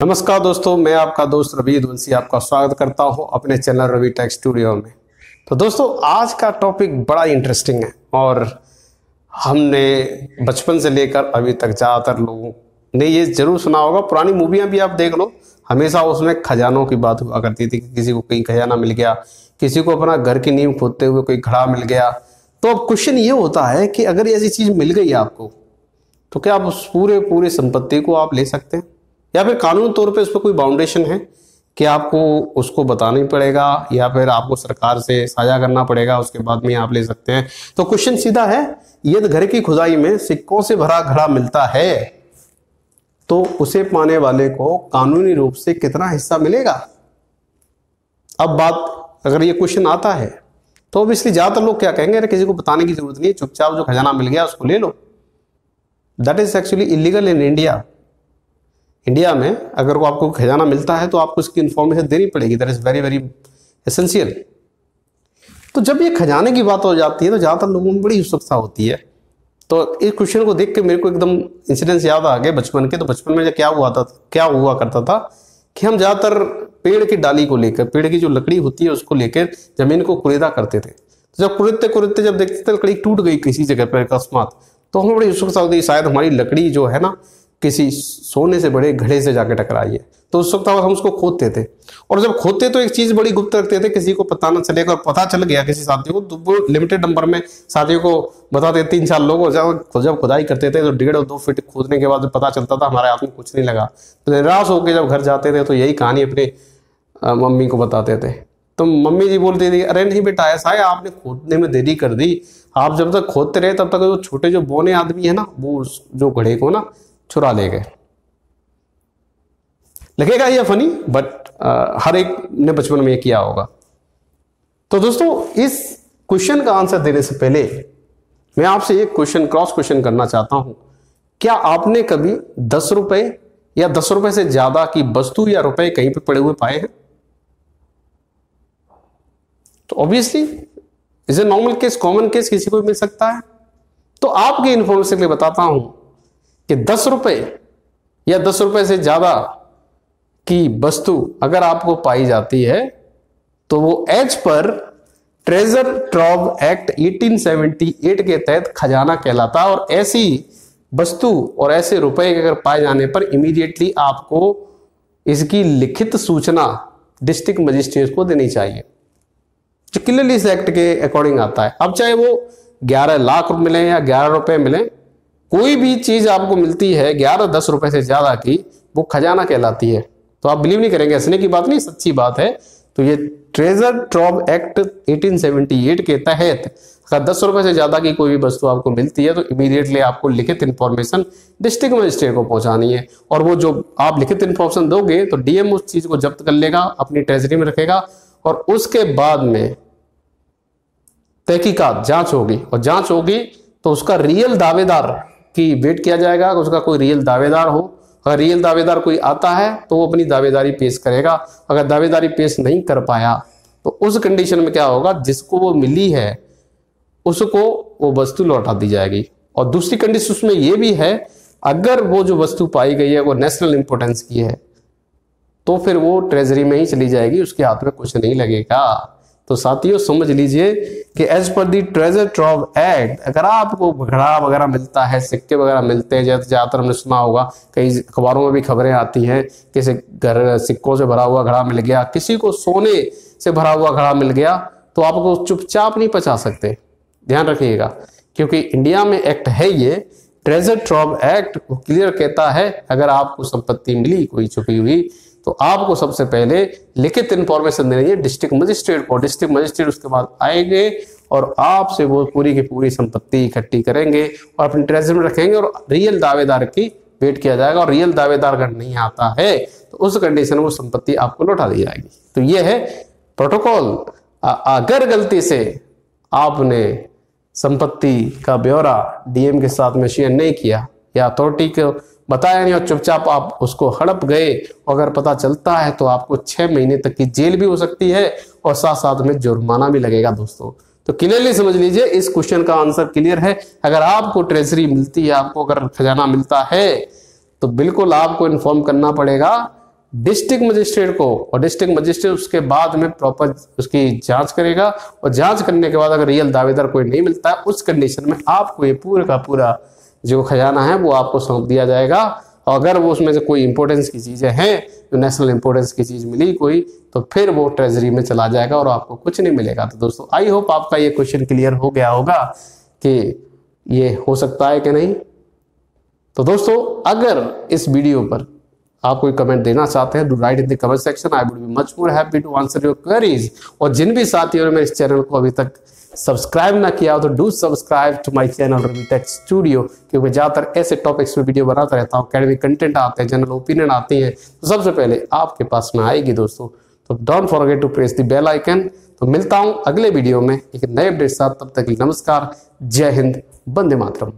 नमस्कार दोस्तों, मैं आपका दोस्त रवि वंशी आपका स्वागत करता हूं अपने चैनल रवि टेक स्टूडियो में। तो दोस्तों, आज का टॉपिक बड़ा इंटरेस्टिंग है और हमने बचपन से लेकर अभी तक ज़्यादातर लोगों ने ये जरूर सुना होगा। पुरानी मूवियाँ भी आप देख लो, हमेशा उसमें खजानों की बात हुआ करती थी कि किसी को कहीं खजाना मिल गया, किसी को अपना घर की नींव खोदते हुए कोई घड़ा मिल गया। तो अब क्वेश्चन ये होता है कि अगर ऐसी चीज़ मिल गई आपको तो क्या आप उस पूरे संपत्ति को आप ले सकते हैं, या फिर कानूनी तौर पे उस पर कोई बाउंडेशन है कि आपको उसको बताना ही पड़ेगा, या फिर आपको सरकार से साझा करना पड़ेगा, उसके बाद में आप ले सकते हैं। तो क्वेश्चन सीधा है, यदि घर की खुदाई में सिक्कों से भरा घड़ा मिलता है तो उसे पाने वाले को कानूनी रूप से कितना हिस्सा मिलेगा। अब बात अगर ये क्वेश्चन आता है तो अब इसलिए ज्यादातर लोग क्या कहेंगे, अरे किसी को बताने की जरूरत नहीं, चुपचाप जो खजाना मिल गया उसको ले लो। That is actually illegal in India. India में अगर को आपको खजाना मिलता है तो आपको इसकी इन्फॉर्मेशन देनी पड़ेगी। That is very very essential. तो जब ये खजाने की बात हो जाती है तो ज़्यादातर लोगों में बड़ी उत्सुकता होती है। तो इस क्वेश्चन को देख के मेरे को एकदम इंसिडेंस याद आ गए बचपन के। तो बचपन में क्या हुआ करता था कि हम ज़्यादातर पेड़ की डाली को लेकर, पेड़ की जो लकड़ी होती है उसको लेकर जमीन को कुरेदा करते थे। तो जब कुरेदते जब देखते थे लकड़ी टूट गई किसी जगह पर अकस्मात, तो हमें बड़ी उत्सुकता होती है शायद हमारी लकड़ी जो है ना किसी सोने से बड़े घड़े से जाके टकराई है। तो उस वक्त हम उसको खोदते थे, और जब खोदते तो एक चीज बड़ी गुप्त रखते थे, किसी को पता ना चलेगा। और पता चल गया किसी साथी को तो वो लिमिटेड नंबर में साथियों को बताते, 3-4 लोग जब खुदाई करते थे तो 1.5-2 फीट खोदने के बाद पता चलता था हमारे हाथ में कुछ नहीं लगा। तो निराश होकर जब घर जाते थे तो यही कहानी अपने मम्मी को बताते थे। तो मम्मी जी बोलती थी, अरे नहीं बेटा, ऐसा है आपने खोदने में देरी कर दी, आप जब तक खोदते रहे तब तक जो छोटे जो बोने आदमी है ना वो जो घड़े को ना चुरा ले गए। लगेगा ये फनी, बट हर एक ने बचपन में ये किया होगा। तो दोस्तों, इस क्वेश्चन का आंसर देने से पहले मैं आपसे एक क्रॉस क्वेश्चन करना चाहता हूं। क्या आपने कभी 10 रुपए या 10 रुपए से ज्यादा की वस्तु या रुपए कहीं पे पड़े हुए पाए हैं? तो obviously is a normal case, common case, किसी को भी मिल सकता है। तो आपके इन्फॉर्मेशन के लिए बताता हूं कि 10 रुपए या 10 रुपए से ज्यादा की वस्तु अगर आपको पाई जाती है तो वो एज पर ट्रेजर ट्रॉव एक्ट 1878 के तहत खजाना कहलाता है। और ऐसी वस्तु और ऐसे रुपए अगर पाए जाने पर इमीडिएटली आपको इसकी लिखित सूचना डिस्ट्रिक्ट मजिस्ट्रेट को देनी चाहिए, जो क्लियरली इस एक्ट के अकॉर्डिंग आता है। अब चाहे वो 11 लाख मिले या 11 रुपए मिले, कोई भी चीज आपको मिलती है 11-10 रुपए से ज्यादा की, वो खजाना कहलाती है। तो आप बिलीव नहीं करेंगे, हंसने की बात नहीं, सच्ची बात है। तो ये ट्रेजर ट्रॉव एक्ट 1878 के तहत अगर 10 रुपए से ज्यादा की कोई भी वस्तु आपको मिलती है तो इमीडिएटली आपको लिखित इंफॉर्मेशन डिस्ट्रिक्ट मजिस्ट्रेट को पहुंचानी है। और वो जो आप लिखित इंफॉर्मेशन दोगे तो डीएम उस चीज को जब्त कर लेगा, अपनी ट्रेजरी में रखेगा, और उसके बाद में तहकीकात जांच होगी, और जांच होगी तो उसका रियल दावेदार की वेट किया जाएगा, उसका कोई रियल दावेदार हो। अगर रियल दावेदार कोई आता है तो वो अपनी दावेदारी पेश करेगा। अगर दावेदारी पेश नहीं कर पाया तो उस कंडीशन में क्या होगा, जिसको वो मिली है उसको वो वस्तु लौटा दी जाएगी। और दूसरी कंडीशन उसमें ये भी है, अगर वो जो वस्तु पाई गई है वो नेशनल इंपोर्टेंस की है तो फिर वो ट्रेजरी में ही चली जाएगी, उसके हाथ में कुछ नहीं लगेगा। तो साथियों समझ लीजिए कि एज पर दी ट्रेजर ट्रॉव एक्ट अगर आपको घड़ा वगैरह मिलता है, सिक्के वगैरह मिलते हैं, जैसे ज्यादातर हमने सुना होगा, कई अखबारों में भी खबरें आती हैं, किसी घर सिक्कों से भरा हुआ घड़ा मिल गया, किसी को सोने से भरा हुआ घड़ा मिल गया, तो आपको चुपचाप नहीं पचा सकते। ध्यान रखिएगा, क्योंकि इंडिया में एक्ट है ये ट्रेजर ट्रॉव एक्ट, वो क्लियर कहता है अगर आपको संपत्ति मिली कोई छुपी हुई तो आपको सबसे पहले लिखित इंफॉर्मेशन देनी है डिस्ट्रिक्ट मजिस्ट्रेट को। डिस्ट्रिक्ट मजिस्ट्रेट उसके बाद आएंगे और आपसे वो पूरी की पूरी संपत्ति इकट्ठी करेंगे और अपनी ट्रेजरी में रखेंगे, और रियल दावेदार की वेट किया जाएगा। और रियल दावेदार अगर नहीं आता है तो उस कंडीशन में वो संपत्ति आपको लौटा दी जाएगी। तो ये है प्रोटोकॉल। अगर गलती से आपने संपत्ति का ब्यौरा डीएम के साथ में शेयर नहीं किया या अथॉरिटी को बताया नहीं और चुपचाप आप उसको हड़प गए, अगर पता चलता है तो आपको 6 महीने तक की जेल भी हो सकती है और साथ साथ में जुर्माना भी लगेगा दोस्तों। तो क्लियरली समझ लीजिए, इस क्वेश्चन का आंसर क्लियर है। अगर आपको ट्रेजरी मिलती है, आपको अगर खजाना मिलता है तो बिल्कुल आपको इन्फॉर्म करना पड़ेगा डिस्ट्रिक्ट मजिस्ट्रेट को, और डिस्ट्रिक्ट मजिस्ट्रेट उसके बाद में प्रॉपर उसकी जांच करेगा, और जांच करने के बाद अगर रियल दावेदार कोई नहीं मिलता है, उस कंडीशन में आपको ये पूरा का पूरा जो खजाना है वो आपको सौंप दिया जाएगा। और अगर वो उसमें से कोई इंपॉर्टेंस की चीजें हैं, जो नेशनल इंपॉर्टेंस की चीज मिली कोई, तो फिर वो ट्रेजरी में चला जाएगा और आपको कुछ नहीं मिलेगा। तो दोस्तों आई होप आपका ये क्वेश्चन क्लियर हो गया होगा कि ये हो सकता है कि नहीं। तो दोस्तों अगर इस वीडियो पर आप कोई कमेंट देना चाहते हैं, do write in the comment section, I would be much more happy to answer your queries. और जिन भी साथियों ने मेरे इस चैनल को अभी तक सब्सक्राइब ना किया हो तो do subscribe to my channel Ravi tech studio, क्योंकि ज्यादातर ऐसे टॉपिक्स में वीडियो बनाता रहता हूँ, एकेडमिक कंटेंट आते हैं, जनरल ओपिनियन आती है, तो सबसे पहले आपके पास में आएगी दोस्तों। तो don't forget to press the bell icon. तो मिलता हूँ अगले वीडियो में एक नए अपडेट साथ, तब तक के लिए नमस्कार, जय हिंद, वंदे मातरम।